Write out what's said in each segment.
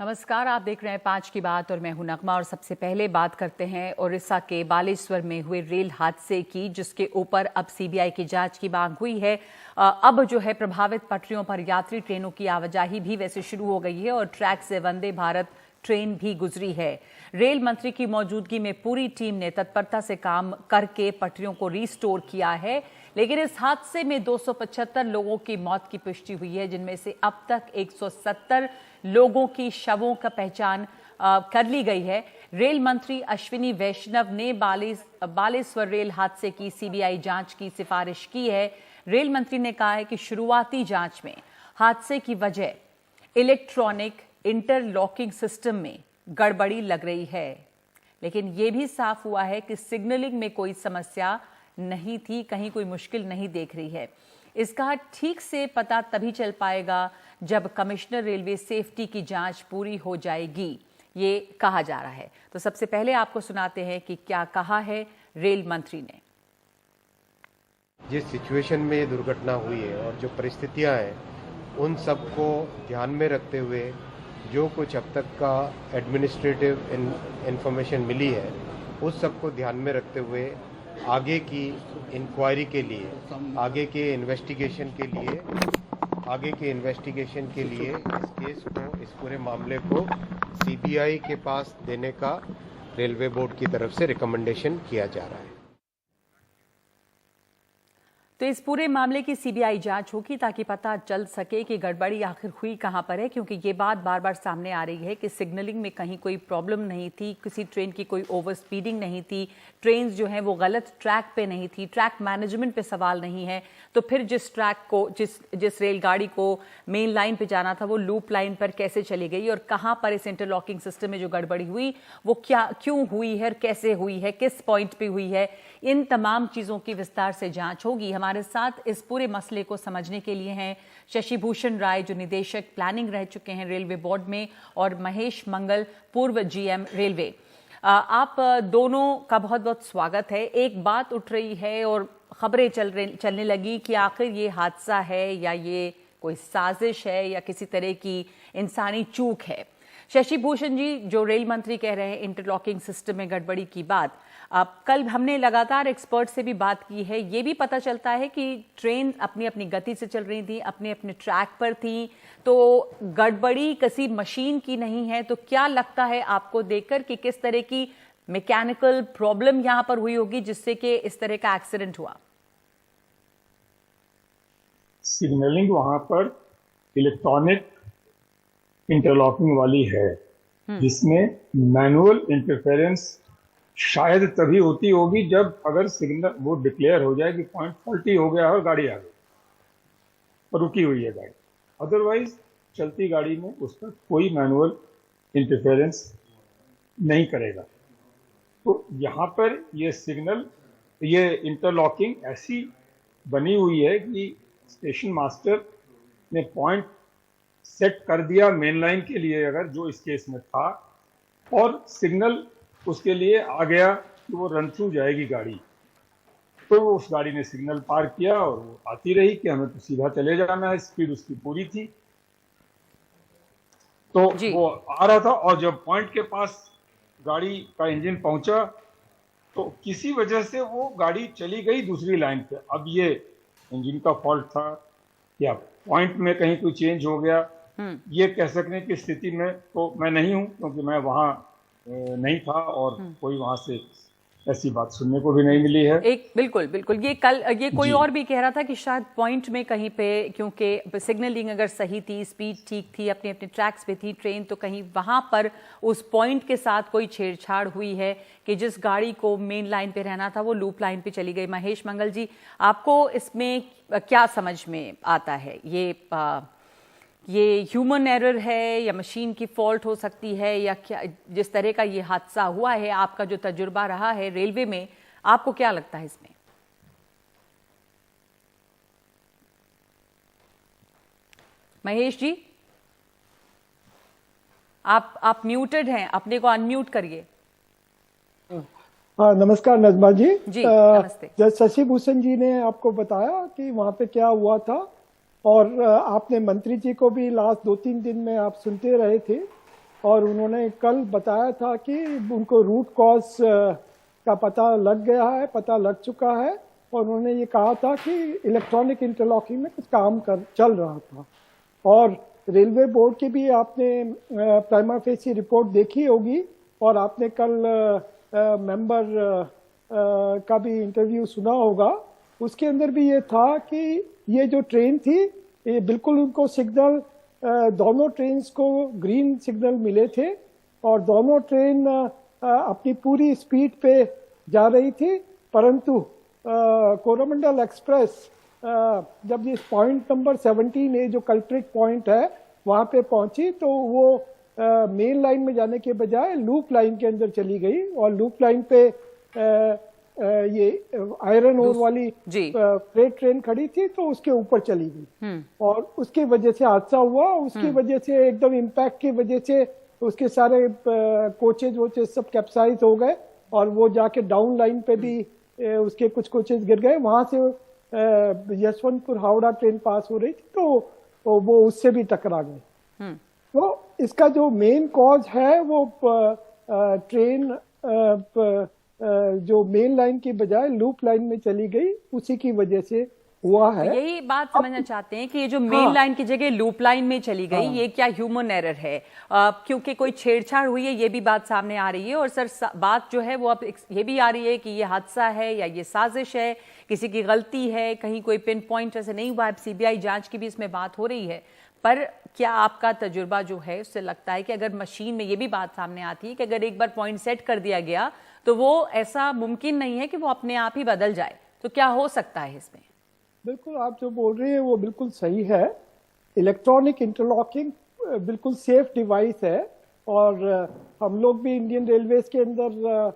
नमस्कार, आप देख रहे हैं 5 की बात और मैं हूं नगमा। और सबसे पहले बात करते हैं उड़ीसा के बालेश्वर में हुए रेल हादसे की, जिसके ऊपर अब सीबीआई की जांच की मांग हुई है। अब जो है प्रभावित पटरियों पर यात्री ट्रेनों की आवाजाही भी वैसे शुरू हो गई है और ट्रैक से वंदे भारत ट्रेन भी गुजरी है। रेल मंत्री की मौजूदगी में पूरी टीम ने तत्परता से काम करके पटरियों को रिस्टोर किया है, लेकिन इस हादसे में 275 लोगों की मौत की पुष्टि हुई है, जिनमें से अब तक 170 लोगों की शवों का पहचान कर ली गई है। रेल मंत्री अश्विनी वैष्णव ने बालेश्वर रेल हादसे की सीबीआई जांच की सिफारिश की है। रेल मंत्री ने कहा है कि शुरुआती जांच में हादसे की वजह इलेक्ट्रॉनिक इंटरलॉकिंग सिस्टम में गड़बड़ी लग रही है, लेकिन यह भी साफ हुआ है कि सिग्नलिंग में कोई समस्या नहीं थी, कहीं कोई मुश्किल नहीं देख रही है। इसका ठीक से पता तभी चल पाएगा जब कमिश्नर रेलवे सेफ्टी की जांच पूरी हो जाएगी, ये कहा जा रहा है। तो सबसे पहले आपको सुनाते हैं कि क्या कहा है रेल मंत्री ने। जिस सिचुएशन में ये दुर्घटना हुई है और जो परिस्थितियां हैं, उन सबको ध्यान में रखते हुए जो कुछ अब तक का एडमिनिस्ट्रेटिव इंफॉर्मेशन मिली है, उस सबको ध्यान में रखते हुए आगे की इंक्वायरी के लिए, आगे के इन्वेस्टिगेशन के लिए इस केस को, इस पूरे मामले को सीबीआई के पास देने का रेलवे बोर्ड की तरफ से रिकमेंडेशन किया जा रहा है। तो इस पूरे मामले की सीबीआई जांच होगी ताकि पता चल सके कि गड़बड़ी आखिर हुई कहां पर है, क्योंकि ये बात बार बार सामने आ रही है कि सिग्नलिंग में कहीं कोई प्रॉब्लम नहीं थी, किसी ट्रेन की कोई ओवर स्पीडिंग नहीं थी, ट्रेन जो है वो गलत ट्रैक पे नहीं थी, ट्रैक मैनेजमेंट पे सवाल नहीं है। तो फिर जिस रेलगाड़ी को मेन लाइन पे जाना था वो लूप लाइन पर कैसे चली गई, और कहां पर इस इंटरलॉकिंग सिस्टम में जो गड़बड़ी हुई वो क्यों हुई है और कैसे हुई है, किस पॉइंट पे हुई है, इन तमाम चीजों की विस्तार से जांच होगी। हमारे साथ इस पूरे मसले को समझने के लिए हैं शशि भूषण राय, जो निदेशक प्लानिंग रह चुके हैं रेलवे बोर्ड में, और महेश मंगल, पूर्व जीएम रेलवे। आप दोनों का बहुत बहुत स्वागत है। एक बात उठ रही है और खबरें चलने लगी कि आखिर ये हादसा है या ये कोई साजिश है या किसी तरह की इंसानी चूक है। शशि भूषण जी, जो रेल मंत्री कह रहे हैं इंटरलॉकिंग सिस्टम में गड़बड़ी की बात, कल हमने लगातार एक्सपर्ट से भी बात की है, ये भी पता चलता है कि ट्रेन अपनी अपनी गति से चल रही थी, अपने अपने ट्रैक पर थी, तो गड़बड़ी किसी मशीन की नहीं है। तो क्या लगता है आपको देखकर कि किस तरह की मैकेनिकल प्रॉब्लम यहां पर हुई होगी जिससे कि इस तरह का एक्सीडेंट हुआ? सिग्नलिंग वहां पर इलेक्ट्रॉनिक इंटरलॉकिंग वाली है, जिसमें मैनुअल इंटरफेरेंस शायद तभी होती होगी जब अगर सिग्नल वो डिक्लेयर हो जाए कि पॉइंट फॉल्टी हो गया है और गाड़ी आ गई और रुकी हुई है गाड़ी। अदरवाइज चलती गाड़ी में उसका कोई मैनुअल इंटरफेरेंस नहीं करेगा। तो यहाँ पर ये इंटरलॉकिंग ऐसी बनी हुई है कि स्टेशन मास्टर ने पॉइंट सेट कर दिया मेन लाइन के लिए, अगर जो इस केस में था, और सिग्नल उसके लिए आ गया कि वो रन थ्रू जाएगी गाड़ी, तो उस गाड़ी ने सिग्नल पार किया और वो आती रही कि हमें तो सीधा चले जाना है, स्पीड उसकी पूरी थी, तो वो आ रहा था। और जब पॉइंट के पास गाड़ी का इंजन पहुंचा तो किसी वजह से वो गाड़ी चली गई दूसरी लाइन पे। अब ये इंजन का फॉल्ट था या पॉइंट में कहीं कोई चेंज हो गया, ये कह सकने की स्थिति में तो मैं नहीं हूं, क्योंकि मैं वहां नहीं था और कोई वहां से ऐसी बात सुनने को भी नहीं मिली है। बिल्कुल ये कोई और भी कह रहा था कि शायद पॉइंट में कहीं पे, क्योंकि सिग्नलिंग अगर सही थी, स्पीड ठीक थी, अपने अपने ट्रैक्स पे थी ट्रेन, तो कहीं वहां पर उस पॉइंट के साथ कोई छेड़छाड़ हुई है कि जिस गाड़ी को मेन लाइन पे रहना था वो लूप लाइन पे चली गई। महेश मंगल जी, आपको इसमें क्या समझ में आता है? ये ह्यूमन एरर है या मशीन की फॉल्ट हो सकती है, या क्या जिस तरह का ये हादसा हुआ है, आपका जो तजुर्बा रहा है रेलवे में, आपको क्या लगता है इसमें? महेश जी, आप म्यूटेड हैं, अपने को अनम्यूट करिए। हाँ, नमस्कार नजमा जी। नमस्ते। जज शशि भूषण जी ने आपको बताया कि वहां पे क्या हुआ था, और आपने मंत्री जी को भी लास्ट 2-3 दिन में आप सुनते रहे थे और उन्होंने कल बताया था कि उनको रूट कॉज का पता लग गया है, पता लग चुका है, और उन्होंने ये कहा था कि इलेक्ट्रॉनिक इंटरलॉकिंग में कुछ काम चल रहा था। और रेलवे बोर्ड की भी आपने प्राइमा फेसी रिपोर्ट देखी होगी, और आपने कल मेंबर का भी इंटरव्यू सुना होगा। उसके अंदर भी ये था कि ये जो ट्रेन थी, ये बिल्कुल उनको सिग्नल, दोनों ट्रेन्स को ग्रीन सिग्नल मिले थे, और दोनों ट्रेन अपनी पूरी स्पीड पे जा रही थी। परंतु कोरोमंडल एक्सप्रेस जब ये पॉइंट नंबर 17A जो कल्प्रिट पॉइंट है वहां पे पहुंची, तो वो मेन लाइन में जाने के बजाय लूप लाइन के अंदर चली गई, और लूप लाइन पे ये आयरन ओर वाली फ्रेट ट्रेन खड़ी थी, तो उसके ऊपर चली गई, और उसकी वजह से हादसा हुआ। उसकी वजह से एकदम इम्पैक्ट की वजह से उसके सारे कोचेज वोचेज सब कैप्साइज हो गए, और वो जाके डाउन लाइन पे भी उसके कुछ कोचेज गिर गए। वहां से यशवंतपुर हावड़ा ट्रेन पास हो रही थी, तो वो उससे भी टकरा गए। तो इसका जो मेन कॉज है वो ट्रेन जो मेन लाइन की बजाय लूप लाइन में चली गई, उसी की वजह से हुआ है। यही बात समझना चाहते हैं कि ये जो मेन लाइन की जगह लूप लाइन में चली गई, ये क्या ह्यूमन एरर है? क्योंकि कोई छेड़छाड़ हुई है, ये भी बात सामने आ रही है। और सर बात जो है वो अब ये भी आ रही है कि ये हादसा है या ये साजिश है, किसी की गलती है, कहीं कोई पिन पॉइंट ऐसे नहीं हुआ है। सीबीआई जांच की भी इसमें बात हो रही है। पर क्या आपका तजुर्बा जो है उससे लगता है कि अगर मशीन में ये भी बात सामने आती है कि अगर एक बार पॉइंट सेट कर दिया गया तो वो ऐसा मुमकिन नहीं है कि वो अपने आप ही बदल जाए, तो क्या हो सकता है इसमें? बिल्कुल, आप जो बोल रहे हैं वो बिल्कुल सही है। इलेक्ट्रॉनिक इंटरलॉकिंग बिल्कुल सेफ डिवाइस है, और हम लोग भी इंडियन रेलवेज के अंदर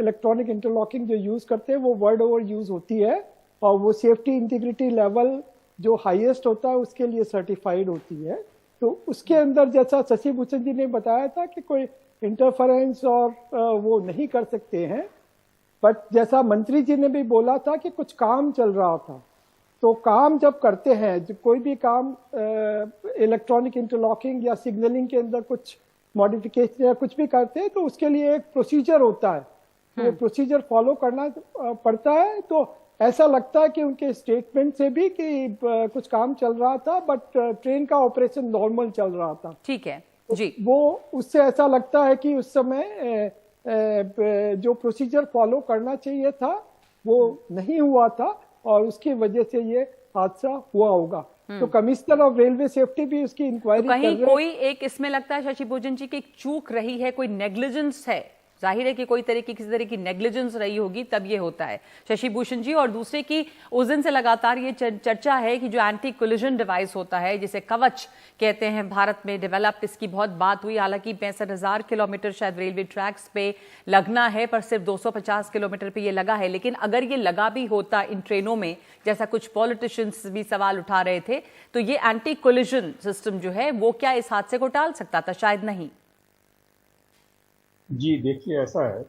इलेक्ट्रॉनिक इंटरलॉकिंग जो यूज करते हैं वो वर्ल्ड ओवर यूज होती है, और वो सेफ्टी इंटीग्रिटी लेवल जो हाईएस्ट होता है उसके लिए सर्टिफाइड होती है। तो उसके अंदर जैसा शशि भूषण जी ने बताया था कि कोई इंटरफेरेंस और वो नहीं कर सकते हैं, बट जैसा मंत्री जी ने भी बोला था कि कुछ काम चल रहा था। तो काम जब करते हैं, जो कोई भी काम इलेक्ट्रॉनिक इंटरलॉकिंग या सिग्नलिंग के अंदर कुछ मॉडिफिकेशन या कुछ भी करते हैं, तो उसके लिए एक प्रोसीजर होता है, तो वो प्रोसीजर फॉलो करना पड़ता है। तो ऐसा लगता है कि उनके स्टेटमेंट से भी कि कुछ काम चल रहा था, बट ट्रेन का ऑपरेशन नॉर्मल चल रहा था। ठीक है जी। तो वो उससे ऐसा लगता है कि उस समय जो प्रोसीजर फॉलो करना चाहिए था वो नहीं हुआ था, और उसकी वजह से ये हादसा हुआ होगा। तो कमिश्नर ऑफ रेलवे सेफ्टी भी उसकी इंक्वायरी कर रहे हैं। कोई एक इसमें लगता है शशि भूषण जी की एक चूक रही है, कोई नेग्लिजेंस है, जाहिर है कि कोई किसी तरह की नेग्लिजेंस रही होगी तब ये होता है शशि भूषण जी। और दूसरे की उस दिन से लगातार ये चर्चा है कि जो एंटी कोलिजन डिवाइस होता है, जिसे कवच कहते हैं, भारत में डेवलप, इसकी बहुत बात हुई। हालांकि 65,000 किलोमीटर शायद रेलवे ट्रैक्स पे लगना है, पर सिर्फ 250 किलोमीटर पे ये लगा है। लेकिन अगर ये लगा भी होता इन ट्रेनों में, जैसा कुछ पॉलिटिशियंस भी सवाल उठा रहे थे, तो ये एंटी कोलिजन सिस्टम जो है वो क्या इस हादसे को टाल सकता था? शायद नहीं। जी देखिए, ऐसा है,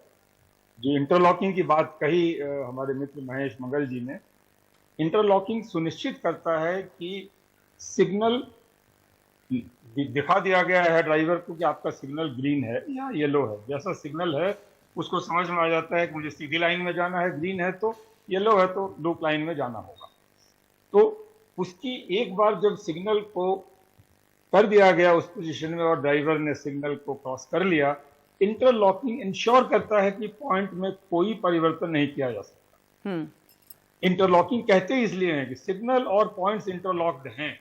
जो इंटरलॉकिंग की बात कही हमारे मित्र महेश मंगल जी ने, इंटरलॉकिंग सुनिश्चित करता है कि सिग्नल दिखा दिया गया है ड्राइवर को कि आपका सिग्नल ग्रीन है या येलो है। जैसा सिग्नल है उसको समझ में आ जाता है कि मुझे सीधी लाइन में जाना है, ग्रीन है तो, येलो है तो लूप लाइन में जाना होगा। तो उसकी एक बार जब सिग्नल को कर दिया गया उस पोजीशन में और ड्राइवर ने सिग्नल को क्रॉस कर लिया, इंटरलॉकिंग इंश्योर करता है कि पॉइंट में कोई परिवर्तन नहीं किया जा सकता। इंटरलॉकिंग कहते ही इसलिए हैं कि सिग्नल और पॉइंट्स इंटरलॉक्ड हैं।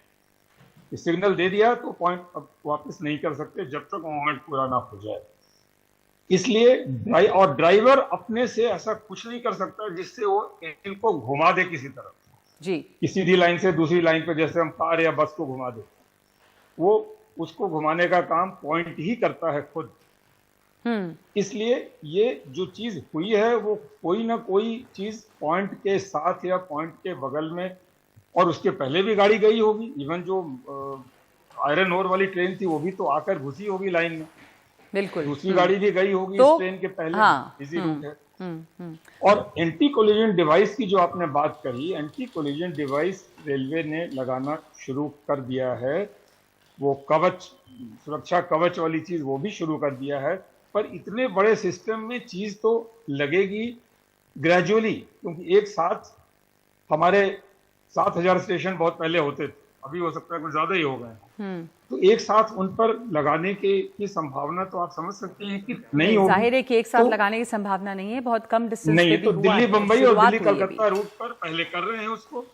कि सिग्नल दे दिया तो पॉइंट अब वापस नहीं कर सकते जब तक मोमेंट पूरा ना हो जाए। इसलिए ड्राइवर अपने से ऐसा कुछ नहीं कर सकता जिससे वो इंजन को घुमा दे किसी तरफ जी, कि सीधी लाइन से दूसरी लाइन पे जैसे हम कार या बस को घुमा दे, वो उसको घुमाने का काम पॉइंट ही करता है खुद। इसलिए ये जो चीज हुई है वो कोई ना कोई चीज पॉइंट के साथ या पॉइंट के बगल में, और उसके पहले भी गाड़ी गई होगी। इवन जो आयरन ओर वाली ट्रेन थी वो भी तो आकर घुसी होगी लाइन में, बिल्कुल। दूसरी गाड़ी भी गई होगी तो, इस ट्रेन के पहले। हाँ, इजी रूट है। और एंटी कोलिजन डिवाइस की जो आपने बात करी, एंटी कोलिजन डिवाइस रेलवे ने लगाना शुरू कर दिया है। वो कवच, सुरक्षा कवच वाली चीज वो भी शुरू कर दिया है। पर इतने बड़े सिस्टम में चीज तो लगेगी ग्रेजुअली, क्योंकि एक साथ हमारे 7,000 स्टेशन बहुत पहले होते थे, अभी हो सकता है कुछ ज्यादा ही हो गए। तो एक साथ उन पर लगाने की संभावना तो आप समझ सकते हैं कि नहीं होगी। जाहिर है कि एक साथ तो लगाने की संभावना नहीं है, बहुत कम डिस्टेंस नहीं, पे भी तो हुआ दिल्ली है, बंबई और शुरुआत दिल्ली हुई है कलकत्ता अभी। रूट पर पहले कर रहे हैं उसको।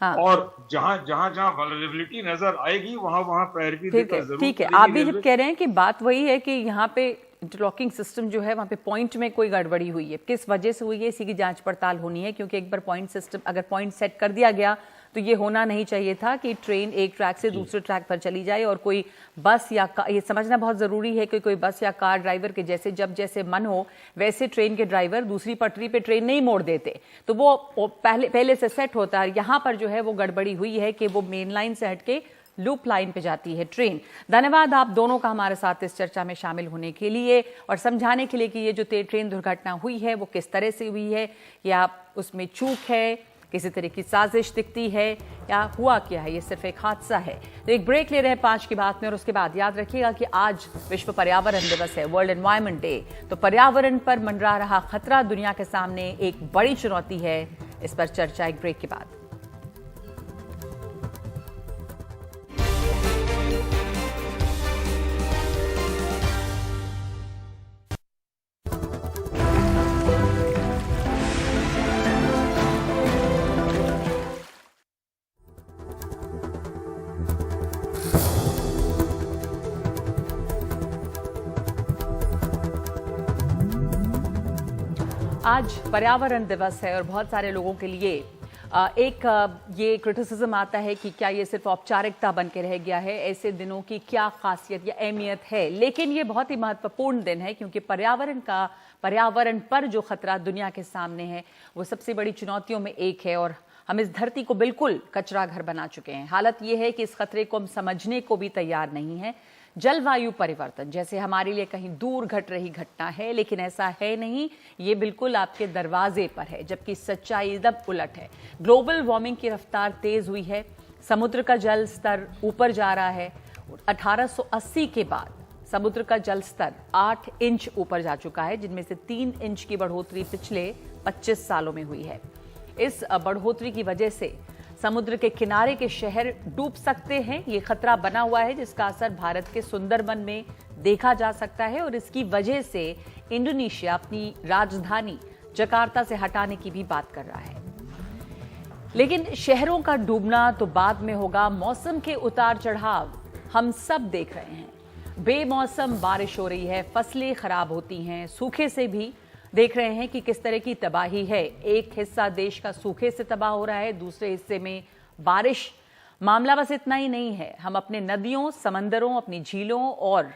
हाँ। और जहां जहां वल्नरेबिलिटी नजर आएगी वहां पैरवी देकर जरूर ठीक है। करेगी आप भी जब रेलवे। कह रहे हैं कि बात वही है कि यहाँ पे इंटरलॉकिंग सिस्टम जो है वहाँ पे पॉइंट में कोई गड़बड़ी हुई है, किस वजह से हुई है इसी की जांच पड़ताल होनी है, क्योंकि एक बार पॉइंट सिस्टम अगर पॉइंट सेट कर दिया गया तो ये होना नहीं चाहिए था कि ट्रेन एक ट्रैक से दूसरे ट्रैक पर चली जाए और कोई बस या ये समझना बहुत जरूरी है कि कोई बस या कार ड्राइवर के जैसे जब जैसे मन हो वैसे ट्रेन के ड्राइवर दूसरी पटरी पे ट्रेन नहीं मोड़ देते, तो वो पहले से सेट होता है। यहाँ पर जो है वो गड़बड़ी हुई है कि वो मेन लाइन से हटके लूप लाइन पे जाती है ट्रेन। धन्यवाद आप दोनों का हमारे साथ इस चर्चा में शामिल होने के लिए और समझाने के लिए कि ये जो ट्रेन दुर्घटना हुई है वो किस तरह से हुई है, या उसमें चूक है, किसी तरह की साजिश दिखती है, या हुआ क्या है, ये सिर्फ एक हादसा है। तो एक ब्रेक ले रहे हैं 5 की बात में और उसके बाद याद रखिएगा कि आज विश्व पर्यावरण दिवस है, वर्ल्ड एनवायरनमेंट डे। तो पर्यावरण पर मंडरा रहा खतरा दुनिया के सामने एक बड़ी चुनौती है, इस पर चर्चा एक ब्रेक के बाद। आज पर्यावरण दिवस है और बहुत सारे लोगों के लिए ये क्रिटिसिज्म आता है कि क्या ये सिर्फ औपचारिकता बन के रह गया है, ऐसे दिनों की क्या खासियत या अहमियत है। लेकिन ये बहुत ही महत्वपूर्ण दिन है क्योंकि पर्यावरण पर जो खतरा दुनिया के सामने है वो सबसे बड़ी चुनौतियों में एक है और हम इस धरती को बिल्कुल कचरा घर बना चुके हैं। हालत ये है कि इस खतरे को हम समझने को भी तैयार नहीं है। जलवायु परिवर्तन जैसे हमारे लिए कहीं दूर घट रही घटना है, लेकिन ऐसा है नहीं, ये बिल्कुल आपके दरवाजे पर है, जबकि सच्चाई एकदम उलट है। ग्लोबल वार्मिंग की रफ्तार तेज हुई है, समुद्र का जल स्तर ऊपर जा रहा है। 1880 के बाद समुद्र का जल स्तर 8 इंच ऊपर जा चुका है, जिनमें से 3 इंच की बढ़ोतरी पिछले 25 सालों में हुई है। इस बढ़ोतरी की वजह से समुद्र के किनारे के शहर डूब सकते हैं, ये खतरा बना हुआ है, जिसका असर भारत के सुंदरबन में देखा जा सकता है और इसकी वजह से इंडोनेशिया अपनी राजधानी जकार्ता से हटाने की भी बात कर रहा है। लेकिन शहरों का डूबना तो बाद में होगा, मौसम के उतार चढ़ाव हम सब देख रहे हैं। बेमौसम बारिश हो रही है, फसलें खराब होती हैं, सूखे से भी देख रहे हैं कि किस तरह की तबाही है। एक हिस्सा देश का सूखे से तबाह हो रहा है, दूसरे हिस्से में बारिश। मामला बस इतना ही नहीं है, हम अपने नदियों, समंदरों, अपनी झीलों और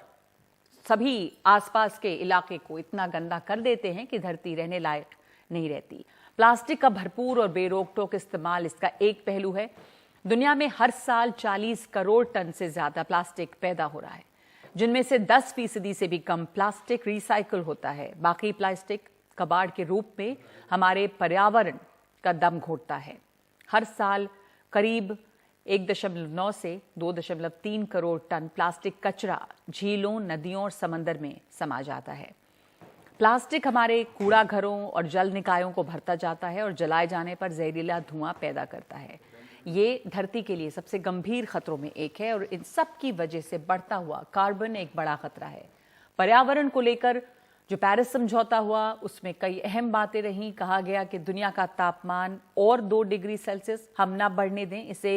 सभी आसपास के इलाके को इतना गंदा कर देते हैं कि धरती रहने लायक नहीं रहती। प्लास्टिक का भरपूर और बेरोक टोक इस्तेमाल इसका एक पहलू है। दुनिया में हर साल 40 करोड़ टन से ज्यादा प्लास्टिक पैदा हो रहा है, जिनमें से 10% से भी कम प्लास्टिक रिसाइकल होता है। बाकी प्लास्टिक कबाड़ के रूप में हमारे पर्यावरण का दम घोटता है। हर साल करीब 1.9 से 2.3 करोड़ टन प्लास्टिक कचरा झीलों, नदियों और समंदर में समा जाता है। प्लास्टिक हमारे कूड़ा घरों और जल निकायों को भरता जाता है और जलाए जाने पर जहरीला धुआं पैदा करता है। ये धरती के लिए सबसे गंभीर खतरों में एक है और इन सब की वजह से बढ़ता हुआ कार्बन एक बड़ा खतरा है। पर्यावरण को लेकर जो पेरिस समझौता हुआ उसमें कई अहम बातें रहीं। कहा गया कि दुनिया का तापमान और 2 डिग्री सेल्सियस हम ना बढ़ने दें, इसे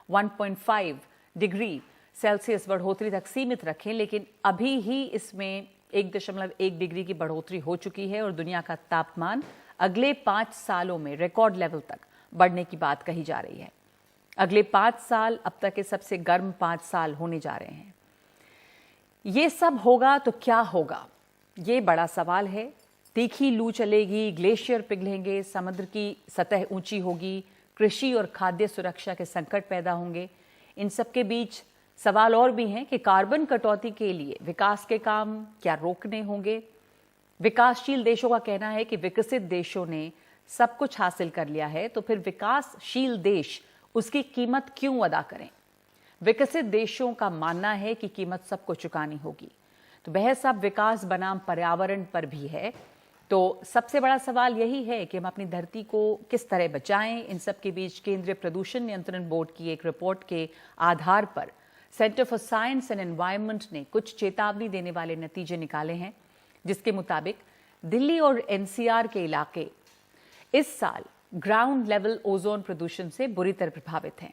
1.5 डिग्री सेल्सियस बढ़ोतरी तक सीमित रखें, लेकिन अभी ही इसमें 1.1 डिग्री की बढ़ोतरी हो चुकी है और दुनिया का तापमान अगले 5 सालों में रिकॉर्ड लेवल तक बढ़ने की बात कही जा रही है। अगले 5 साल अब तक के सबसे गर्म 5 साल होने जा रहे हैं। ये सब होगा तो क्या होगा, ये बड़ा सवाल है। तीखी लू चलेगी, ग्लेशियर पिघलेंगे, समुद्र की सतह ऊंची होगी, कृषि और खाद्य सुरक्षा के संकट पैदा होंगे। इन सब के बीच सवाल और भी हैं कि कार्बन कटौती के लिए विकास के काम क्या रोकने होंगे। विकासशील देशों का कहना है कि विकसित देशों ने सब कुछ हासिल कर लिया है, तो फिर विकासशील देश उसकी कीमत क्यों अदा करें। विकसित देशों का मानना है कि कीमत सबको चुकानी होगी। तो बहस अब विकास बनाम पर्यावरण पर भी है। तो सबसे बड़ा सवाल यही है कि हम अपनी धरती को किस तरह बचाएं। इन सब के बीच केंद्रीय प्रदूषण नियंत्रण बोर्ड की एक रिपोर्ट के आधार पर centre for science and environment ने कुछ चेतावनी देने वाले नतीजे निकाले हैं, जिसके मुताबिक दिल्ली और एनसीआर के इलाके इस साल ग्राउंड लेवल ओजोन प्रदूषण से बुरी तरह प्रभावित हैं।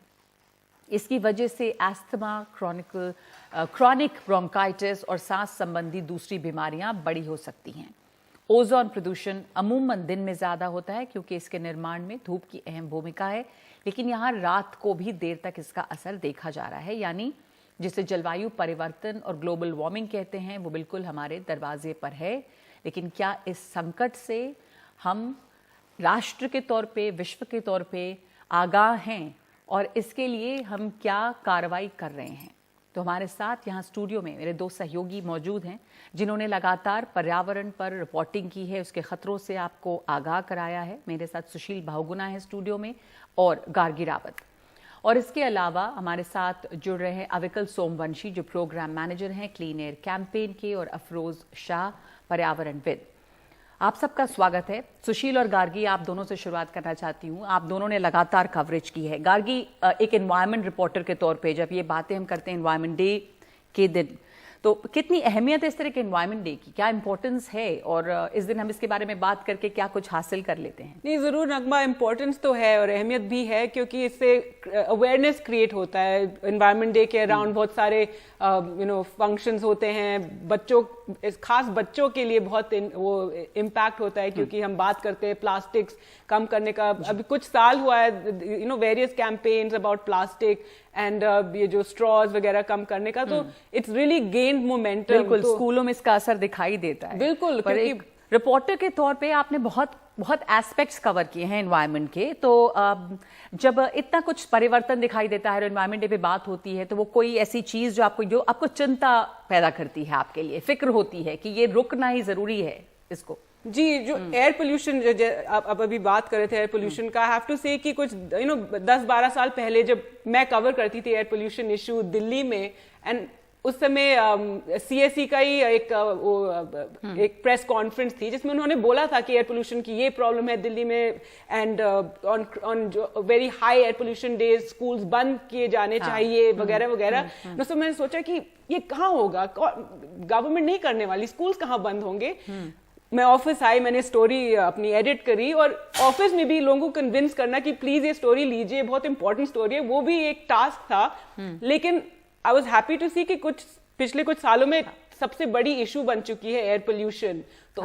इसकी वजह से एस्थमा, क्रॉनिक ब्रोंकाइटिस और सांस संबंधी दूसरी बीमारियां बड़ी हो सकती हैं। ओजोन प्रदूषण अमूमन दिन में ज्यादा होता है क्योंकि इसके निर्माण में धूप की अहम भूमिका है, लेकिन यहाँ रात को भी देर तक इसका असर देखा जा रहा है। यानी जिसे जलवायु परिवर्तन और ग्लोबल वार्मिंग कहते हैं, वो बिल्कुल हमारे दरवाजे पर है। लेकिन क्या इस संकट से हम राष्ट्र के तौर पे, विश्व के तौर पे आगाह हैं और इसके लिए हम क्या कार्रवाई कर रहे हैं? तो हमारे साथ यहाँ स्टूडियो में मेरे दो सहयोगी मौजूद हैं जिन्होंने लगातार पर्यावरण पर रिपोर्टिंग की है, उसके खतरों से आपको आगाह कराया है। मेरे साथ सुशील बहुगुणा है स्टूडियो में और गार्गी रावत। और इसके अलावा हमारे साथ जुड़ रहे हैं अविकल सोमवंशी जो प्रोग्राम मैनेजर हैं क्लीन एयर कैंपेन के, और अफरोज शाह पर्यावरणविद। आप सबका स्वागत है। सुशील और गार्गी, आप दोनों से शुरुआत करना चाहती हूँ। आप दोनों ने लगातार कवरेज की है। गार्गी, एक एनवायरनमेंट रिपोर्टर के तौर पे जब ये बातें हम करते हैं एनवायरनमेंट डे के दिन, तो कितनी अहमियत है इस तरह के एनवायरनमेंट डे की? क्या इंपॉर्टेंस है और इस दिन हम इसके बारे में बात करके क्या कुछ हासिल कर लेते हैं? नहीं, जरूर नगमा, इम्पोर्टेंस तो है और अहमियत भी है क्योंकि इससे अवेयरनेस क्रिएट होता है। एनवायरनमेंट डे के अराउंड बहुत सारे फंक्शंस होते हैं, बच्चों, खास बच्चों के लिए बहुत वो इम्पैक्ट होता है क्योंकि हम बात करते हैं प्लास्टिक्स कम करने का। अभी कुछ साल हुआ है various campaigns about plastic and ये जो स्ट्रॉज वगैरह कम करने का, तो इट्स रियली गेन्ड मोमेंटम। बिल्कुल, स्कूलों में इसका असर दिखाई देता है। बिल्कुल, पर एक रिपोर्टर के तौर पे आपने बहुत एस्पेक्ट्स कवर किए हैं एनवायरनमेंट के। तो जब इतना कुछ परिवर्तन दिखाई देता है और एनवायरनमेंट डे पे बात होती है, तो वो कोई ऐसी चीज जो आपको चिंता पैदा करती है, आपके लिए फिक्र होती है कि ये रुकना ही जरूरी है इसको? जी, जो एयर पोल्यूशन, आप अभी बात कर रहे थे एयर पोल्यूशन का, आई हैव टू से कि कुछ 10-12 साल पहले जब मैं कवर करती थी एयर पोल्यूशन इशू दिल्ली में, एंड उस समय CSE का ही एक प्रेस कॉन्फ्रेंस थी जिसमें उन्होंने बोला था कि एयर पोल्यूशन की ये प्रॉब्लम है दिल्ली में, एंड ऑन जो very high air pollution days schools बंद किए जाने चाहिए वगैरह वगैरह। तो मैंने सोचा कि ये कहाँ होगा, गवर्नमेंट नहीं करने वाली, स्कूल्स कहाँ बंद होंगे। मैं ऑफिस आई, मैंने स्टोरी अपनी एडिट करी और ऑफिस में भी लोगों को कन्विंस करना कि प्लीज ये स्टोरी लीजिए, बहुत इंपॉर्टेंट स्टोरी है, वो भी एक टास्क था। लेकिन आई वॉज हैप्पी टू सी कि पिछले कुछ सालों में सबसे बड़ी इशू बन चुकी है एयर पोल्यूशन। तो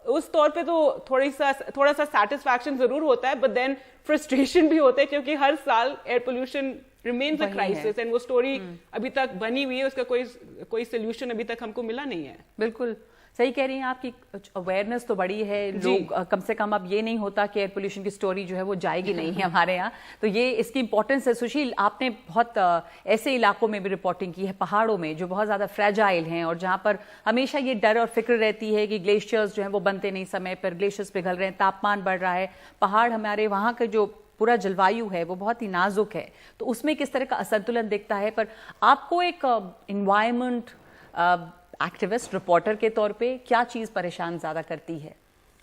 उस तौर पे तो थोड़ा सा सेटिस्फैक्शन जरूर होता है, बट देन फ्रस्ट्रेशन भी होता है क्योंकि हर साल air pollution remains a crisis, and वो स्टोरी अभी तक बनी हुई है, उसका कोई सोल्यूशन अभी तक हमको मिला नहीं है। बिल्कुल सही कह रही हैं आपकी, अवेयरनेस तो बड़ी है, लोग कम से कम अब ये नहीं होता कि एयर पोल्यूशन की स्टोरी जो है वो जाएगी नहीं है हमारे यहाँ, तो ये इसकी इंपॉर्टेंस है। सुशील, आपने बहुत ऐसे इलाकों में भी रिपोर्टिंग की है, पहाड़ों में, जो बहुत ज़्यादा फ्रेजाइल हैं और जहाँ पर हमेशा ये डर और फिक्र रहती है कि ग्लेशियर्स जो हैं वो बनते नहीं समय पर, ग्लेशियर्स पिघल रहे हैं, तापमान बढ़ रहा है, पहाड़ हमारे वहाँ के जो पूरा जलवायु है वो बहुत ही नाजुक है, तो उसमें किस तरह का असंतुलन दिखता है। पर आपको एक एनवायरनमेंट एक्टिविस्ट, रिपोर्टर के तौर पे क्या चीज़ परेशान ज़्यादा करती है?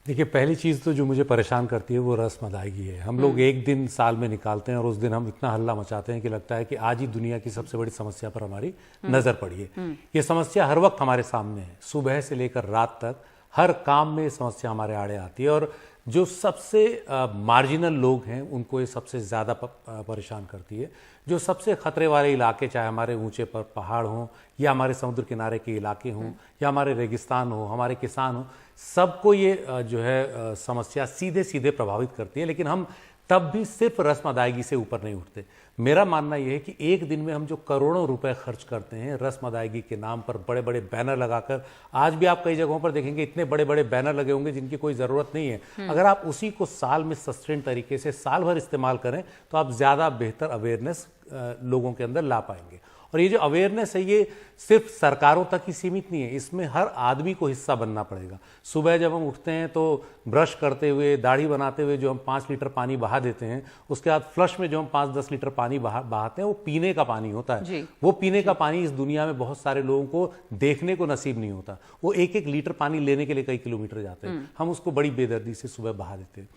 देखिए, पहली चीज़ तो जो मुझे परेशान करती है वो रस्म अदायगी है। हम लोग एक दिन साल में निकालते हैं और उस दिन हम इतना हल्ला मचाते हैं कि लगता है कि आज ही दुनिया की सबसे बड़ी समस्या पर हमारी नज़र पड़ी है। ये समस्या हर वक्त हमारे सामने है, सुबह से लेकर रात तक हर काम में ये समस्या हमारे आड़े आती है, और जो सबसे मार्जिनल लोग हैं उनको ये सबसे ज़्यादा परेशान करती है। जो सबसे खतरे वाले इलाके, चाहे हमारे ऊंचे पर पहाड़ हों या हमारे समुद्र किनारे के इलाके हों या हमारे रेगिस्तान हो, हमारे किसान हो, सबको ये जो है समस्या सीधे सीधे प्रभावित करती है। लेकिन हम तब भी सिर्फ रस्म अदायगी से ऊपर नहीं उठते। मेरा मानना यह है कि एक दिन में हम जो करोड़ों रुपए खर्च करते हैं रस्म अदायगी के नाम पर, बड़े बड़े बैनर लगाकर, आज भी आप कई जगहों पर देखेंगे इतने बड़े बड़े बैनर लगे होंगे जिनकी कोई ज़रूरत नहीं है। अगर आप उसी को साल में सस्टेन तरीके से साल भर इस्तेमाल करें तो आप ज़्यादा बेहतर अवेयरनेस लोगों के अंदर ला पाएंगे। और ये जो अवेयरनेस है ये सिर्फ सरकारों तक ही सीमित नहीं है, इसमें हर आदमी को हिस्सा बनना पड़ेगा। सुबह जब हम उठते हैं तो ब्रश करते हुए, दाढ़ी बनाते हुए जो हम 5 लीटर पानी बहा देते हैं, उसके बाद फ्लश में जो हम 5-10 लीटर पानी बहाते हैं वो पीने का पानी होता है। वो पीने का पानी इस दुनिया में बहुत सारे लोगों को देखने को नसीब नहीं होता। वो 1-1 लीटर पानी लेने के लिए कई किलोमीटर जाते हैं, हम उसको बड़ी बेदर्दी से सुबह बहा देते हैं।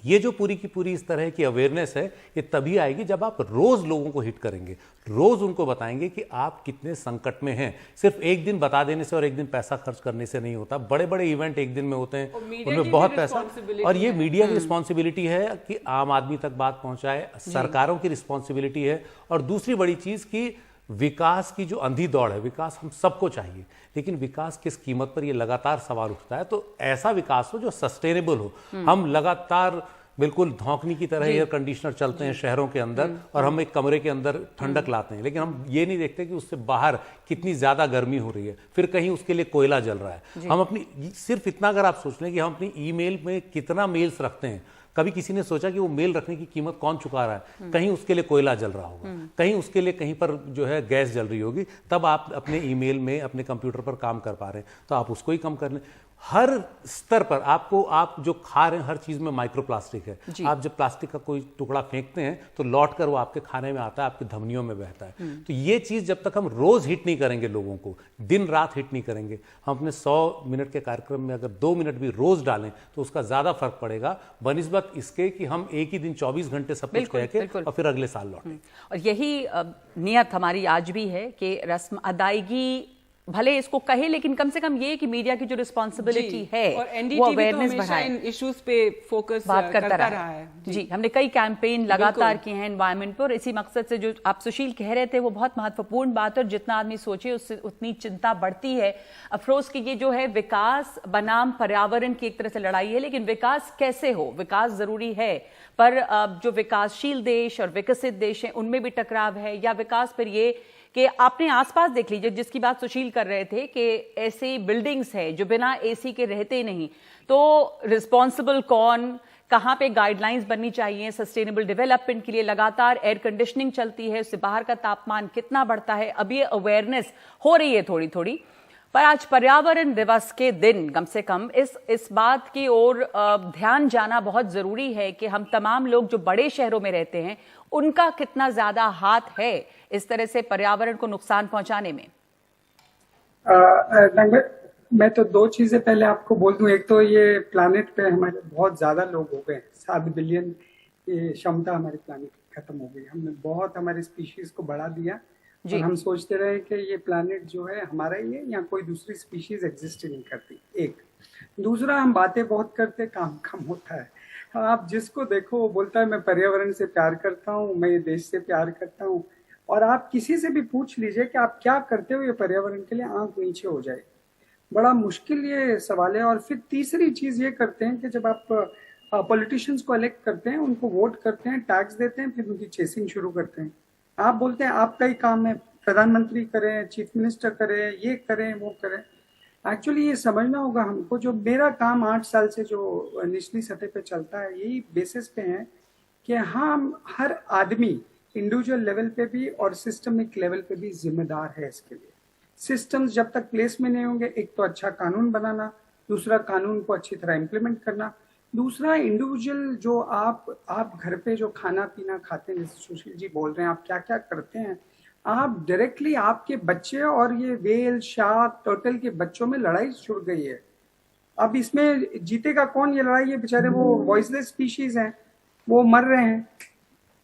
ये जो पूरी की पूरी इस तरह की अवेयरनेस है, ये तभी आएगी जब आप रोज लोगों को हिट करेंगे, रोज उनको बताएंगे कि आप कितने संकट में हैं। सिर्फ एक दिन बता देने से और एक दिन पैसा खर्च करने से नहीं होता। बड़े बड़े इवेंट एक दिन में होते हैं, उनमें बहुत पैसा, और ये मीडिया की रिस्पॉन्सिबिलिटी है कि आम आदमी तक बात पहुंचाए, सरकारों की रिस्पॉन्सिबिलिटी है। और दूसरी बड़ी चीज की विकास की जो अंधी दौड़ है, विकास हम सबको चाहिए, लेकिन विकास किस कीमत पर, ये लगातार सवाल उठता है। तो ऐसा विकास हो जो सस्टेनेबल हो। हम लगातार बिल्कुल धौंकनी की तरह एयर कंडीशनर चलते हैं शहरों के अंदर और हम एक कमरे के अंदर ठंडक लाते हैं, लेकिन हम ये नहीं देखते कि उससे बाहर कितनी ज्यादा गर्मी हो रही है, फिर कहीं उसके लिए कोयला जल रहा है। हम अपनी, सिर्फ इतना अगर आप सोच लें कि हम अपनी ईमेल में कितना मेल्स रखते हैं, कभी किसी ने सोचा कि वो मेल रखने की कीमत कौन चुका रहा है? कहीं उसके लिए कोयला जल रहा होगा, कहीं उसके लिए कहीं पर जो है गैस जल रही होगी, तब आप अपने ईमेल में अपने कंप्यूटर पर काम कर पा रहे हैं। तो आप उसको ही कम कर लें। हर स्तर पर आपको, आप जो खा रहे हैं हर चीज में माइक्रो प्लास्टिक है। आप जब प्लास्टिक का कोई टुकड़ा फेंकते हैं तो लौट कर वो आपके खाने में आता है, आपकी धमनियों में बहता है। तो ये चीज जब तक हम रोज हिट नहीं करेंगे, लोगों को दिन रात हिट नहीं करेंगे, हम अपने 100 मिनट के कार्यक्रम में अगर 2 मिनट भी रोज डालें तो उसका ज्यादा फर्क पड़ेगा बनिस्बत इसके कि हम एक ही दिन 24 घंटे सब कुछ कह के और फिर अगले साल लौटें। और यही नियत हमारी आज भी है कि रस्म अदायगी भले इसको कहे, लेकिन कम से कम ये कि मीडिया की जो रिस्पॉन्सिबिलिटी है और वो अवेयरनेस तो बढ़ाए, इन इश्यूज पे फोकस बात करता रहा है। जी, हमने कई कैंपेन लगातार किए हैं एनवायरनमेंट पर। इसी मकसद से जो आप सुशील कह रहे थे वो बहुत महत्वपूर्ण बात है। जितना आदमी सोचे उससे उतनी चिंता बढ़ती है। अफरोज की ये जो है विकास बनाम पर्यावरण की एक तरह से लड़ाई है, लेकिन विकास कैसे हो? विकास जरूरी है, पर जो विकासशील देश और विकसित देश हैं उनमें भी टकराव है। या विकास पर ये कि आपने आसपास देख लीजिए, जिसकी बात सुशील कर रहे थे कि ऐसी बिल्डिंग्स है जो बिना एसी के रहते नहीं, तो रिस्पॉन्सिबल कौन, कहां पे गाइडलाइंस बननी चाहिए सस्टेनेबल डेवलपमेंट के लिए? लगातार एयर कंडीशनिंग चलती है, उससे बाहर का तापमान कितना बढ़ता है। अब ये अवेयरनेस हो रही है थोड़ी थोड़ी, पर आज पर्यावरण दिवस के दिन कम से कम इस बात की ओर ध्यान जाना बहुत जरूरी है कि हम तमाम लोग जो बड़े शहरों में रहते हैं उनका कितना ज्यादा हाथ है इस तरह से पर्यावरण को नुकसान पहुंचाने में। मैं तो 2 चीजें पहले आपको बोल दूं। एक तो ये प्लानेट पे हमारे बहुत ज्यादा लोग हो गए, 7 बिलियन की क्षमता हमारे प्लानेट की खत्म हो गई। हमने बहुत हमारे स्पीशीज को बढ़ा दिया और हम सोचते रहे कि ये प्लानेट जो है हमारा ही है, या कोई दूसरी स्पीशीज एग्जिस्ट नहीं करती। एक दूसरा, हम बातें बहुत करते, काम कम होता है। आप जिसको देखो वो बोलता है मैं पर्यावरण से प्यार करता हूँ, मैं ये देश से प्यार करता हूँ, और आप किसी से भी पूछ लीजिए कि आप क्या करते हो ये पर्यावरण के लिए, आंख नीचे हो जाए। बड़ा मुश्किल ये सवाल है। और फिर तीसरी चीज ये करते हैं कि जब आप पॉलिटिशियंस को इलेक्ट करते हैं, उनको वोट करते हैं, टैक्स देते हैं, फिर उनकी चेसिंग शुरू करते हैं। आप बोलते हैं आपका ही काम है, प्रधानमंत्री करें, चीफ मिनिस्टर करें, ये करें, वो करें। एक्चुअली ये समझना होगा हमको, जो मेरा काम 8 साल से जो निचली सतह पे चलता है, यही बेसिस पे है कि हम हर आदमी इंडिविजुअल लेवल पे भी और सिस्टमिक लेवल पे भी जिम्मेदार है इसके लिए। सिस्टम्स जब तक प्लेस में नहीं होंगे, एक तो अच्छा कानून बनाना, दूसरा कानून को अच्छी तरह इम्प्लीमेंट करना, दूसरा इंडिविजुअल जो आप घर पे जो खाना पीना खाते हैं, जैसे सुशील जी बोल रहे हैं, आप क्या क्या करते हैं, आप डायरेक्टली आपके बच्चे और ये वेल, शार्क, टर्टल के बच्चों में लड़ाई जुड़ गई है। अब इसमें जीतेगा कौन ये लड़ाई? ये बेचारे वो वॉइसलेस स्पीशीज हैं, वो मर रहे हैं,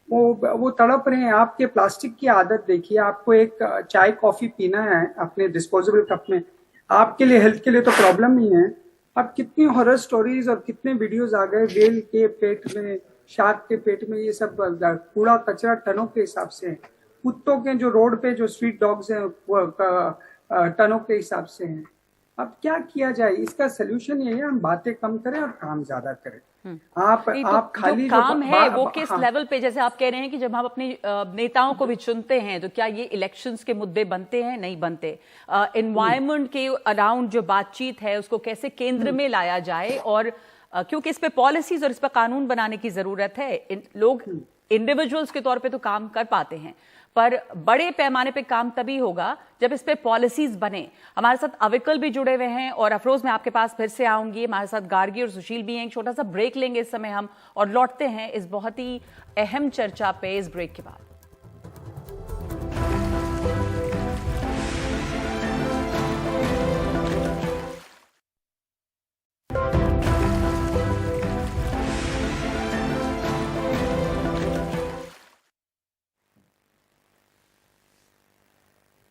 वो तड़प रहे हैं। आपके प्लास्टिक की आदत देखिए, आपको एक चाय कॉफी पीना है अपने डिस्पोजेबल कप में, आपके लिए, हेल्थ के लिए तो प्रॉब्लम ही है। अब कितनी हॉरर स्टोरीज और कितने वीडियोस आ गए, वेल के पेट में, शार्क के पेट में, ये सब कूड़ा कचरा टनों के हिसाब से है। कुत्तों के जो रोड पे जो स्ट्रीट डॉग्स हैं वो टनों के हिसाब से हैं। अब क्या किया जाए? इसका सोल्यूशन ये है, हम बातें कम करें और काम ज्यादा करें। आप खाली जो काम है वो किस लेवल पे, जैसे आप कह रहे हैं कि जब हम अपने नेताओं को भी चुनते हैं तो क्या ये इलेक्शंस के मुद्दे बनते हैं? नहीं बनते। एनवायरनमेंट के अराउंड जो बातचीत है उसको कैसे केंद्र में लाया जाए, और क्योंकि इस पे पॉलिसीज और इस पर कानून बनाने की जरूरत है। लोग इंडिविजुअल्स के तौर पे तो काम कर पाते हैं, पर बड़े पैमाने पे काम तभी होगा जब इस पे पॉलिसीज बने। हमारे साथ अविकल भी जुड़े हुए हैं और अफरोज मैं आपके पास फिर से आऊंगी। हमारे साथ गार्गी और सुशील भी हैं। एक छोटा सा ब्रेक लेंगे इस समय हम और लौटते हैं इस बहुत ही अहम चर्चा पे इस ब्रेक के बाद।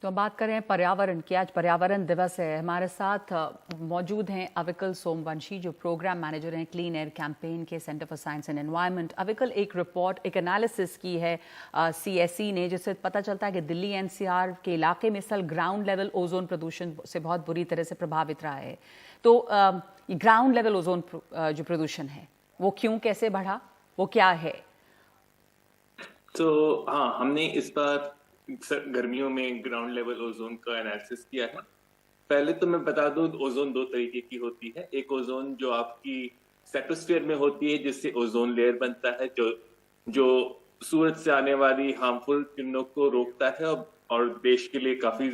तो हम बात करें पर्यावरण की। आज पर्यावरण दिवस है। हमारे साथ मौजूद हैं अविकल सोमवंशी जो प्रोग्राम मैनेजर हैं क्लीन एयर कैंपेन के centre for science and environment. Avikal एक रिपोर्ट, एक एनालिसिस की है CSE ने, जिससे पता चलता है कि दिल्ली NCR के इलाके में इस साल ग्राउंड लेवल ओजोन प्रदूषण से बहुत बुरी तरह से प्रभावित रहा है। तो ग्राउंड लेवल ओजोन जो प्रदूषण है वो क्यों, कैसे बढ़ा, वो क्या है? तो हाँ, हमने इस बार गर्मियों में ग्राउंड लेवल ओजोन का एनालिसिस किया है। पहले तो मैं बता दूं, ओजोन दो तरीके की होती है। एक ओजोन जो आपकी स्ट्रेटोस्फीयर में होती है, जिससे ओजोन लेयर बनता है, जो सूरज से आने वाली हार्मफुल किरणों को रोकता है और देश के लिए काफी,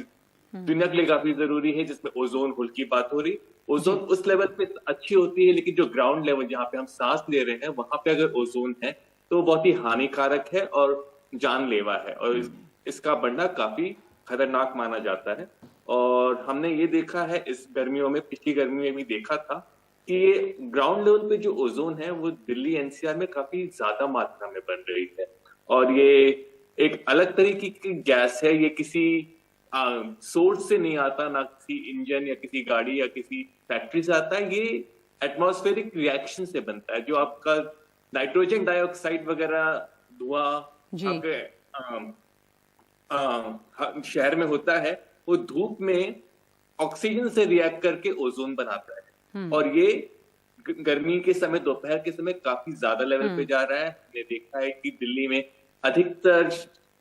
दुनिया के लिए काफी जरूरी है, जिसमें ओजोन होल की बात हो रही। ओजोन उस लेवल पे अच्छी होती है, लेकिन जो ग्राउंड लेवल जहाँ पे हम सांस ले रहे हैं वहां पे अगर ओजोन है तो बहुत ही हानिकारक है और जानलेवा है, और इसका बढ़ना काफी खतरनाक माना जाता है। और हमने ये देखा है इस गर्मियों में, पिछली गर्मी में भी देखा था कि ये ग्राउंड लेवल पे जो ओजोन है वो दिल्ली NCR में काफी ज्यादा मात्रा में बन रही है। और ये एक अलग तरीके की गैस है, ये किसी सोर्स से नहीं आता, ना किसी इंजन या किसी गाड़ी या किसी फैक्ट्री से आता है। ये एटमॉस्फेरिक रिएक्शन से बनता है। जो आपका नाइट्रोजन डाइऑक्साइड वगैरह धुआं शहर में होता है, वो धूप में ऑक्सीजन से रिएक्ट करके ओजोन बनाता है। और ये गर्मी के समय, दोपहर के समय काफी ज्यादा लेवल पे जा रहा है। हमने देखा है कि दिल्ली में अधिकतर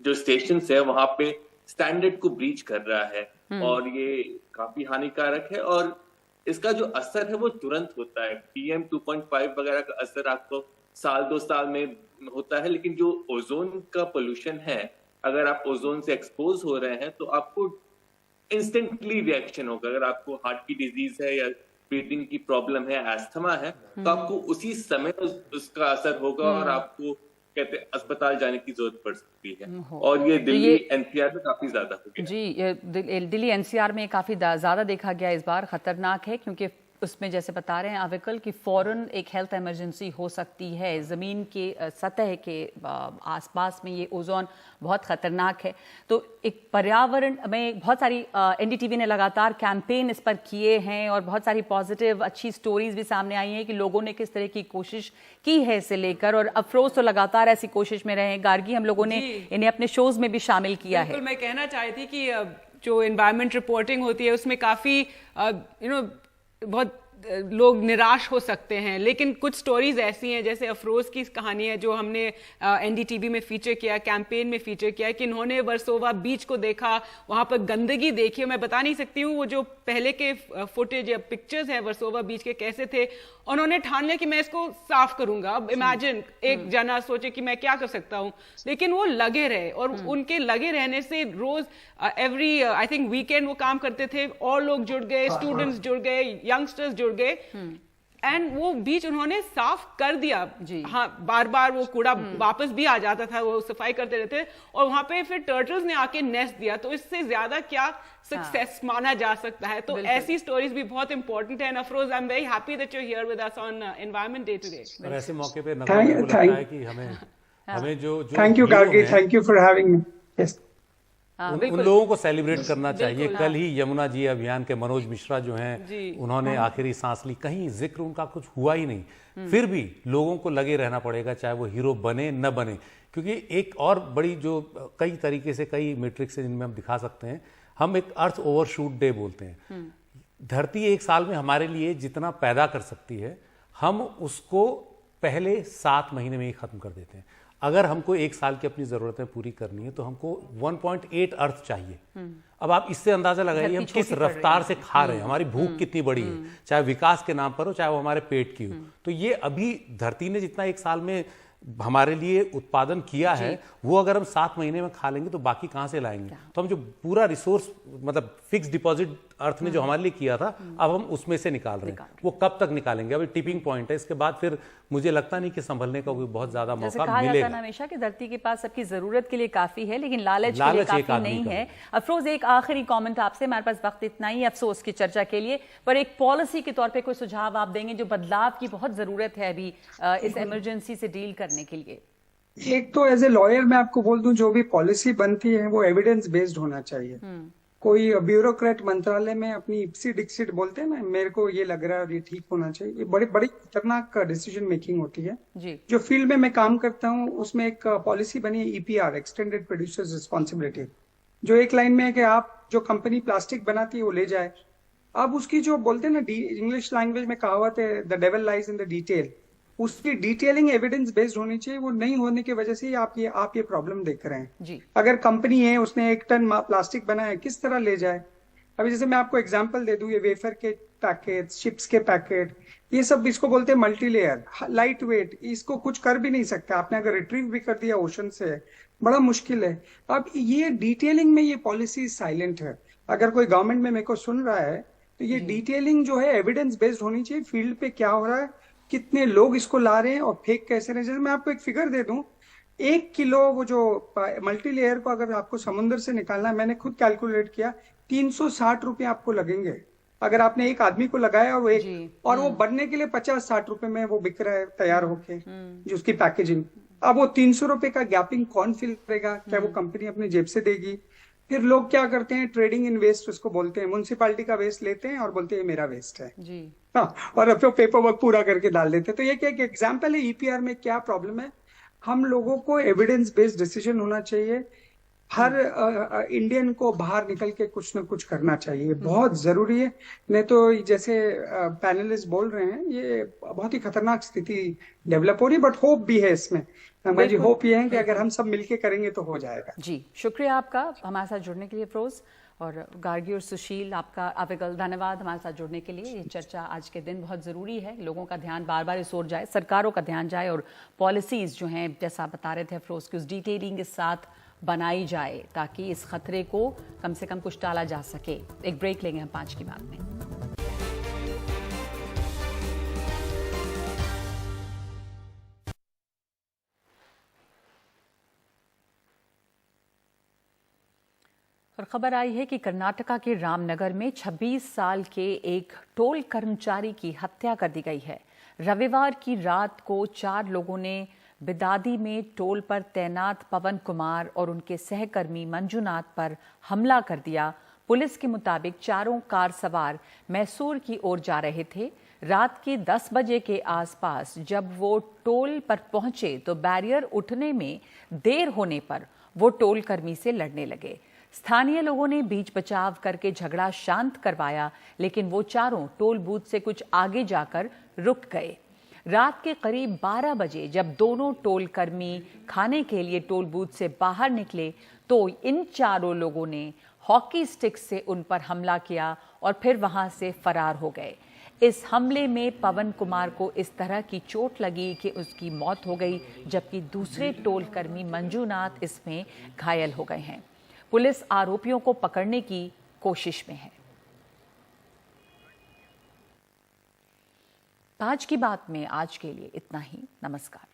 जो स्टेशन है वहां पे स्टैंडर्ड को ब्रीच कर रहा है, और ये काफी हानिकारक है। और इसका जो असर है वो तुरंत होता है। PM 2.5 वगैरह का असर आपको साल 2 साल में होता है, लेकिन जो ओजोन का पोल्यूशन है, अगर आप ओजोन से एक्सपोज हो रहे हैं तो आपको इंस्टेंटली रिएक्शन होगा। अगर आपको हार्ट की डिजीज है या ब्रीथिंग की प्रॉब्लम है, एस्थमा है, तो आपको उसी समय उसका असर होगा और आपको कहते हैं अस्पताल जाने की जरूरत पड़ सकती है। और ये दिल्ली NCR में काफी ज्यादा हो गया। जी, दिल्ली NCR में काफी ज्यादा देखा गया इस बार। खतरनाक है क्योंकि उसमें जैसे बता रहे हैं अविकल की फौरन एक हेल्थ इमरजेंसी हो सकती है। ज़मीन के सतह के आसपास में ये ओजोन बहुत ख़तरनाक है। तो एक पर्यावरण में बहुत सारी NDTV ने लगातार कैंपेन इस पर किए हैं और बहुत सारी पॉजिटिव अच्छी स्टोरीज भी सामने आई हैं कि लोगों ने किस तरह की कोशिश की है इसे लेकर। और अफरोज तो लगातार ऐसी कोशिश में रहे हैं। गार्गी, हम लोगों ने इन्हें अपने शोज में भी शामिल किया है। मैं कहना चाहती थी कि जो एनवायरमेंट रिपोर्टिंग होती है उसमें काफ़ी बहुत लोग निराश हो सकते हैं, लेकिन कुछ स्टोरीज ऐसी हैं, जैसे अफरोज की कहानी है जो हमने NDTV में फीचर किया, कैंपेन में फीचर किया, कि इन्होंने वर्सोवा बीच को देखा, वहां पर गंदगी देखी। मैं बता नहीं सकती हूँ वो जो पहले के फुटेज या पिक्चर्स हैं वर्सोवा बीच के कैसे थे। उन्होंने ठान लिया कि मैं इसको साफ करूंगा। अब इमेजिन एक जना सोचे कि मैं क्या कर सकता हूँ, लेकिन वो लगे रहे और उनके लगे रहने से रोज एवरी आई थिंक वीकेंड वो काम करते थे और लोग जुड़ गए, स्टूडेंट्स जुड़ गए, यंगस्टर्स जुड़ गए एंड वो बीच उन्होंने साफ कर दिया। हाँ, बार बार वो कूड़ा वापस भी आ जाता था, वो सफाई करते रहते और वहां पे फिर टर्टल्स ने आके नेस्ट दिया। तो इससे ज्यादा क्या सक्सेस माना जा सकता है? तो ऐसी स्टोरीज भी बहुत इंपॉर्टेंट है। Afroz, I am very happy that you are here with us on environment day today. और ऐसे मौके पे नगमा को लगता है कि हमें जो thank you Gargi, thank you for having me. Yes, उन लोगों को सेलिब्रेट करना चाहिए। कल ही यमुना जी अभियान के मनोज मिश्रा जो हैं, उन्होंने आखिरी सांस ली, कहीं जिक्र उनका कुछ हुआ ही नहीं। फिर भी लोगों को लगे रहना पड़ेगा, चाहे वो हीरो बने न बने, क्योंकि एक और बड़ी जो कई तरीके से कई मैट्रिक्स है जिनमें हम दिखा सकते हैं। हम एक अर्थ ओवरशूट डे बोलते हैं। धरती एक साल में हमारे लिए जितना पैदा कर सकती है, हम उसको पहले 7 महीने में ही खत्म कर देते हैं। अगर हमको एक साल की अपनी जरूरतें पूरी करनी है तो हमको 1.8 अर्थ चाहिए। अब आप इससे अंदाजा लगाइए हम किस रफ्तार से खा रहे हैं, हमारी भूख कितनी बड़ी है, चाहे विकास के नाम पर हो चाहे वो हमारे पेट की हो। तो ये अभी धरती ने जितना एक साल में हमारे लिए उत्पादन किया है वो अगर हम 7 महीने में खा लेंगे तो बाकी कहां से लाएंगे? तो हम जो पूरा रिसोर्स मतलब फिक्स डिपॉजिट अर्थ ने जो हमारे लिए किया था अब हम उसमें से निकाल रहे हैं। वो कब तक निकालेंगे? अभी टिपिंग पॉइंट है, इसके बाद फिर मुझे लगता नहीं कि संभलने का कोई बहुत ज्यादा मौका कहा मिलेगा। जाता है हमेशा कि धरती के पास सबकी जरूरत के लिए काफी है, लेकिन लालच के लिए काफी नहीं है। अफरोज, एक आखिरी कमेंट आपसे, हमारे पास वक्त इतना ही अफसोस की चर्चा के लिए, पर एक पॉलिसी के तौर पे कोई सुझाव आप देंगे जो बदलाव की बहुत जरूरत है अभी इस इमरजेंसी से डील करने के लिए? एक तो एज ए लॉयर मैं आपको बोल दूं, जो भी पॉलिसी बनती है वो एविडेंस बेस्ड होना चाहिए। कोई ब्यूरोक्रेट मंत्रालय में अपनी इप्सी डिक्सिट बोलते हैं ना, मेरे को ये लग रहा है और ये ठीक होना चाहिए, ये बड़ी बड़ी खतरनाक डिसीजन मेकिंग होती है जी। जो फील्ड में मैं काम करता हूँ उसमें एक पॉलिसी बनी है EPR, एक्सटेंडेड प्रोड्यूसर्स रिस्पॉन्सिबिलिटी, जो एक लाइन में है कि आप जो कंपनी प्लास्टिक बनाती है वो ले जाए। अब उसकी जो बोलते हैं ना, इंग्लिश लैंग्वेज में कहावत है, the devil lies in the detail, उसकी डिटेलिंग एविडेंस बेस्ड होनी चाहिए। वो नहीं होने की वजह से आप ये प्रॉब्लम देख रहे हैं जी। अगर कंपनी है उसने 1 टन प्लास्टिक बनाया है, किस तरह ले जाए? अभी जैसे मैं आपको एग्जांपल दे दूं, ये वेफर के पैकेट, चिप्स के पैकेट, ये सब इसको बोलते हैं मल्टी लेयर, लाइट वेट, इसको कुछ कर भी नहीं सकता। आपने अगर रिट्रीव भी कर दिया ओशन से, बड़ा मुश्किल है। अब ये डिटेलिंग में ये पॉलिसी साइलेंट है। अगर कोई गवर्नमेंट में मेरे को सुन रहा है तो ये डिटेलिंग जो है एविडेंस बेस्ड होनी चाहिए। फील्ड पे क्या हो रहा है, कितने लोग इसको ला रहे हैं और फेक कैसे रहे हैं। जैसे मैं आपको एक फिगर दे दूं, 1 किलो वो जो मल्टी लेयर को अगर आपको समुद्र से निकालना है, मैंने खुद कैलकुलेट किया, 360 रुपए आपको लगेंगे अगर आपने एक आदमी को लगाया और वो बनने के लिए 50-60 रुपए में वो बिक रहा है तैयार होके, जो उसकी पैकेजिंग। अब वो 300 रुपए का गैपिंग कौन फिल करेगा? क्या वो कंपनी अपनी जेब से देगी? फिर लोग क्या करते हैं, ट्रेडिंग इन वेस्ट उसको बोलते हैं, म्युनिसिपैलिटी का वेस्ट लेते हैं और बोलते हैं मेरा वेस्ट है जी। हाँ, और अब तो पेपर वर्क पूरा करके डाल देते हैं। तो ये क्या एक एग्जाम्पल है EPR में क्या प्रॉब्लम है। हम लोगों को एविडेंस बेस्ड डिसीजन होना चाहिए। हर इंडियन को बाहर निकल के कुछ ना कुछ करना चाहिए, बहुत जरूरी है। नहीं तो जैसे पैनलिस्ट बोल रहे हैं, ये बहुत ही खतरनाक स्थिति डेवलप हो रही है। बट होप भी है इसमें नंगा जी, होप ये है कि अगर हम सब मिलके करेंगे तो हो जाएगा। जी, शुक्रिया आपका हमारे साथ जुड़ने के लिए अफरोज, और गार्गी और सुशील आपका अविकल धन्यवाद हमारे साथ जुड़ने के लिए। ये चर्चा आज के दिन बहुत ज़रूरी है, लोगों का ध्यान बार बार इस ओर जाए, सरकारों का ध्यान जाए और पॉलिसीज़ जो हैं जैसा आप बता रहे थे अफरोज की उस डिटेलिंग के साथ बनाई जाए ताकि इस खतरे को कम से कम कुछ टाला जा सके। एक ब्रेक लेंगे हम 5 की बात में। और खबर आई है कि कर्नाटका के रामनगर में 26 साल के एक टोल कर्मचारी की हत्या कर दी गई है। रविवार की रात को 4 लोगों ने बिदादी में टोल पर तैनात पवन कुमार और उनके सहकर्मी मंजुनाथ पर हमला कर दिया। पुलिस के मुताबिक चारों कार सवार मैसूर की ओर जा रहे थे। रात के 10 बजे के आसपास जब वो टोल पर पहुंचे तो बैरियर उठने में देर होने पर वो टोल कर्मी से लड़ने लगे। स्थानीय लोगों ने बीच बचाव करके झगड़ा शांत करवाया, लेकिन वो चारों टोल बूथ से कुछ आगे जाकर रुक गए। रात के करीब 12 बजे जब दोनों टोल कर्मी खाने के लिए टोल बूथ से बाहर निकले तो इन चारों लोगों ने हॉकी स्टिक से उन पर हमला किया और फिर वहां से फरार हो गए। इस हमले में पवन कुमार को इस तरह की चोट लगी कि उसकी मौत हो गई, जबकि दूसरे टोल कर्मी मंजुनाथ इसमें घायल हो गए हैं। पुलिस आरोपियों को पकड़ने की कोशिश में है। 5 की बात में आज के लिए इतना ही। नमस्कार।